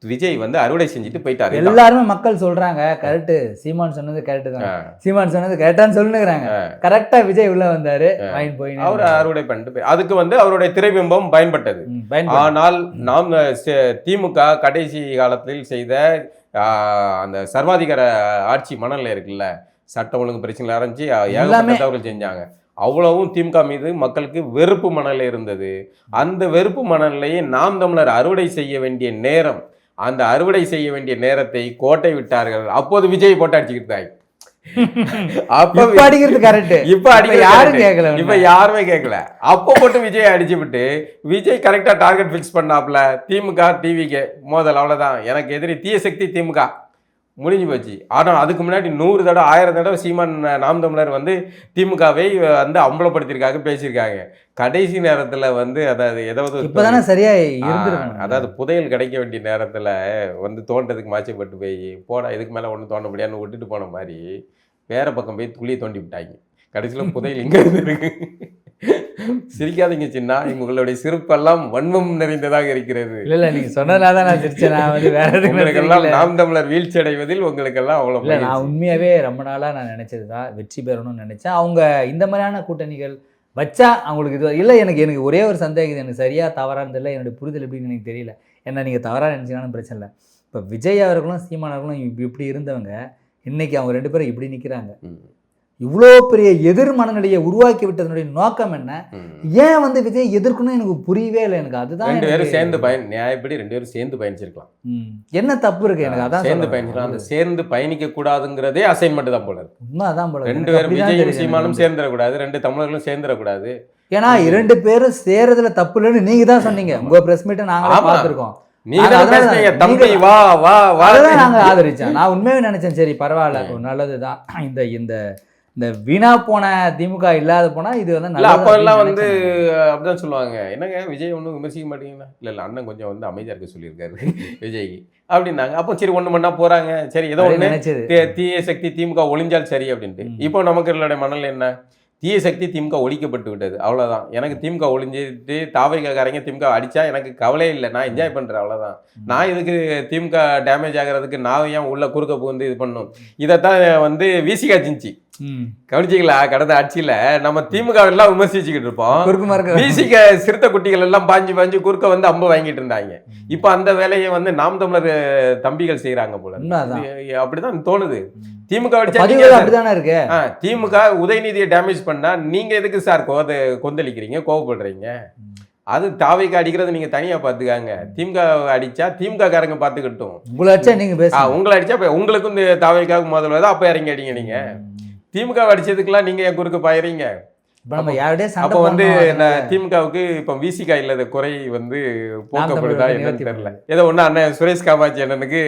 விஜய் வந்து அறுவடை செஞ்சுட்டு போயிட்டாரு. எல்லாருமே மக்கள் சொல்றாங்க கரெக்ட், சீமான் சொன்னது கரெக்ட் தான், சீமான் சொன்னது கரெக்டான்னு சொல்லுங்கிறாங்க. கரெக்டா விஜய் உள்ள வந்தாரு, போய் அவர் அறுவடை பண்ணிட்டு அதுக்கு வந்து அவருடைய திரைபிம்பம் பயன்பட்டது. ஆனால் நாம் திமுக கடைசி காலத்தில் செய்த அந்த சர்வாதிகார ஆட்சி மனநிலை இருக்குல்ல, சட்ட ஒழுங்கு பிரச்சனை ஆரம்பிச்சு ஏகப்பட்ட தவறுகள் செஞ்சாங்க. அவ்வளவும் திமுக மீது மக்களுக்கு வெறுப்பு மனநிலை இருந்தது. அந்த வெறுப்பு மனநிலையை நாம் தமிழர் அறுவடை செய்ய வேண்டிய நேரம், அந்த அறுவடை செய்ய வேண்டிய நேரத்தை கோட்டை விட்டார்கள். அப்போது விஜய் போட்டு அடிச்சுக்கிட்டாங்க. இப்ப யாருமே கேட்கல. அப்போ போட்டு விஜய் அடிச்சு விட்டு விஜய் கரெக்டா டார்கெட் பிக்ஸ் பண்ணாப்ல. திமுக டிவிக்கு மோதல், அவ்வளவுதான். எனக்கு எதிரி தீய சக்தி திமுக, முடிஞ்சு போச்சு. ஆனால் அதுக்கு முன்னாடி 100 தடவை 1000 தடவை சீமான் நாம் தமிழர் வந்து திமுகவை வந்து அம்பலப்படுத்தியிருக்காங்க, பேசியிருக்காங்க. கடைசி நேரத்தில் வந்து அதாவது ஏதாவது இப்பதானே சரியா இருந்திருக்கும். அதாவது புதையல் கிடைக்க வேண்டிய நேரத்தில் வந்து தோண்டதுக்கு மாச்சப்பட்டு போய் போடா இதுக்கு மேலே ஒன்றும் தோண்ட முடியாதுன்னு விட்டுட்டு போன மாதிரி வேற பக்கம் போய் குழியை தோண்டி விட்டாங்க. கடைசியில் புதையல் இங்கே இருக்கு. சிரிக்காதீங்க சின்ன, உங்களுடைய சிரிப்பெல்லாம் வன்மம் நிறைந்ததாக இருக்கிறது. இல்ல நீங்க சொன்னதுனால தான் நான் சிரிச்சேன். நான் வந்து வேற உங்களுக்கெல்லாம் நாம் தமிழர் வீழ்ச்சி அடைவதில் உங்களுக்கெல்லாம் அவ்வளோ இல்லை. நான் உண்மையாகவே ரொம்ப நாளாக நான் நினச்சது தான் வெற்றி பெறணும்னு நினச்சேன். அவங்க இந்த மாதிரியான கூட்டணிகள் வச்சா அவங்களுக்கு இது இல்லை. எனக்கு ஒரே ஒரு சந்தேகம், இது எனக்கு சரியாக தவறானது இல்லை, என்னுடைய புரிதல் எப்படின்னு எனக்கு தெரியல. ஏன்னா நீங்கள் தவறாக நினச்சிங்கன்னு பிரச்சனை இல்லை. இப்போ விஜய் அவர்களும் சீமான் அவர்களும் இப்படி இருந்தவங்க இன்னைக்கு அவங்க 2 பேரும் இப்படி நிற்கிறாங்க. இவ்வளோ பெரிய எதிர் மனநிலையை உருவாக்கி விட்டதனுடைய நோக்கம் என்ன? ஏன் வந்து விஜய் எதிர்க்கணும் எனக்கு புரியவே இல்லை. எனக்கு அதுதான் 2 பேரும் சேர்ந்து நியாயப்படி 2 பேரும் சேர்ந்து பயணிச்சிருக்கலாம். என்ன தப்பு இருக்கு? எனக்கு அதான் சேர்ந்து பயணிச்சிருக்கலாம். அந்த சேர்ந்து பயணிக்க கூடாதுங்கிறதே அசைன்மெண்ட் தான் போல இருக்கு. உண்மை அதான் போல. 2 பேரும் விஜயும் சீமானும் சேர்ந்துடக்கூடாது, 2 தமிழர்களும் சேர்ந்துடக்கூடாது. ஏன்னா 2 பேரும் சேர்றதுல தப்பு இல்லைன்னு நீங்க தான் சொன்னீங்க. உங்க பிரஸ் மீட்டை நாங்களே பார்த்துருக்கோம். நாங்க ஆதரிச்சோம். நான் உண்மையாவே நினைச்சேன், சரி பரவாயில்ல, ஒரு நல்லதுதான். இந்த வீணா போன திமுக இல்லாத போனா இது வந்து அப்ப எல்லாம் வந்து அப்படிதான் சொல்லுவாங்க. என்னங்க விஜய் ஒன்றும் விமர்சிக்க மாட்டீங்களா? இல்ல அண்ணன் கொஞ்சம் வந்து அமைதியா இருக்க சொல்லியிருக்காரு விஜய் அப்படின்னாங்க. அப்போ சரி ஒண்ணு மண்ணா போறாங்க. சரி ஏதோ ஒண்ணு தீய சக்தி திமுக ஒளிஞ்சால் சரி அப்படின்ட்டு. இப்போ நமக்கு மணல் என்ன, தீய சக்தி திமுக ஒழிக்கப்பட்டு விட்டது, அவ்வளோதான். எனக்கு திமுக ஒழிஞ்சிட்டு தாவைக்காரங்க திமுக அடித்தா எனக்கு கவலையே இல்லை, நான் என்ஜாய் பண்ணுறேன், அவ்வளோதான். நான் இதுக்கு திமுக டேமேஜ் ஆகிறதுக்கு நான் ஏன் உள்ள குறுக்க புகுந்து இது பண்ணும்? இதைத்தான் வந்து வீசி காய்ச்சிச்சு. கவனிச்சிங்களா? கடந்த ஆட்சியில் நம்ம திமுக எல்லாம் விமர்சிச்சுக்கிட்டு இருப்போம். வீசிக்க சிறுத்தை குட்டிகள் எல்லாம் பாஞ்சு குறுக்க வந்து அம்பு வாங்கிட்டு இருந்தாங்க. இப்போ அந்த வேலையை வந்து நாம் தமிழர் தம்பிகள் செய்யறாங்க போல. அப்படிதான் தோணுது. திமுக இருக்கு. திமுக உதயநிதியை டேமேஜ் பண்ணா நீங்க எதுக்கு சார் கொந்தளிக்கிறீங்க, கோவப்படுறீங்க? அது தாவைக்கு அடிக்கிறது நீங்க தனியா பாத்துக்காங்க. திமுக அடிச்சா திமுக காரங்க பாத்துக்கிட்டும். உங்களை அடிச்சா நீங்க உங்களை அடிச்சா உங்களுக்கும் இந்த தாவைக்காக முதல்ல அப்ப இறங்கி அடிங்க. நீங்க திமுக அடிச்சதுக்கெல்லாம் நீங்க ஏன் குறுக்க பாயிறீங்க? அப்போ வந்து திமுகவுக்கு இப்போ விசிகா இல்லாத குறை வந்து போக்கப்படுதா என்னன்னு தெரியல. ஏதோ ஒண்ணு அண்ணன் சுரேஷ் காமாட்சி அண்ணனுக்கு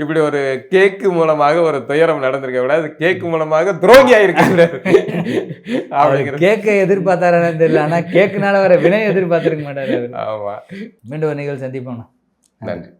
இப்படி ஒரு கேக்கு மூலமாக ஒரு துயரம் நடந்திருக்க விட அது கேக்கு மூலமாக துரோகி ஆயிருக்காரு. கேக்கை எதிர்பார்த்தாரு தெரியல, ஆனா கேக்குனால வர வினை எதிர்பார்த்திருக்க மாட்டாரு. ஆமா. மீண்டும் ஒரு நிகழ்ச்சி சந்திப்போம். நன்றி.